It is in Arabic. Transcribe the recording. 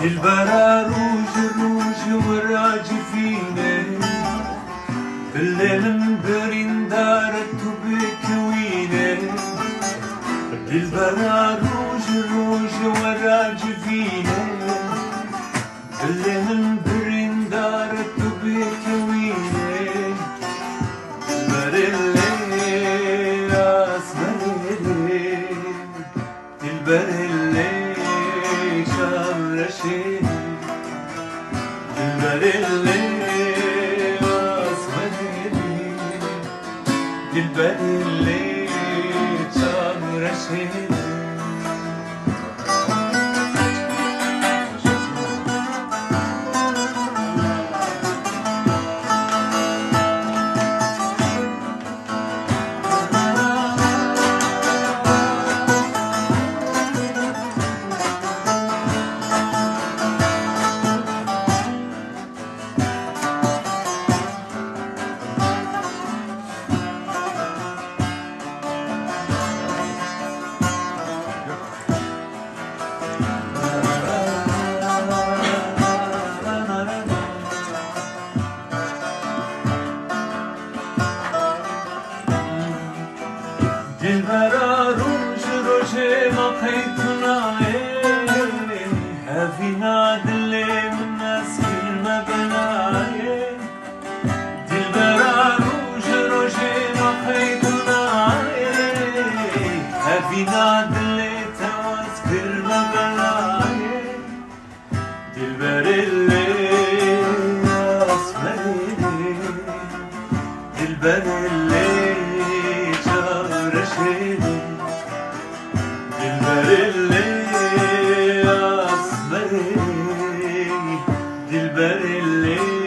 البرا روج روج وراج فينا الليل مبرين دارت بكوينا البرا روج روج وراج فينا الليل مبرين دارت بكوينا البر الليل اسمر الليل البر الليل شام رشيد البر الليل اسمر الليل البر الليل شام رشيد البرا روج روج ما قيتنا هافينا دلي من ناس كلمة بلاي البرا روج روج ما قيتنا هافينا دلي تواس كلمة بلاي البر الليل اسمر الليل البر الليل شام رشيد البر الليل اسمر البر الليل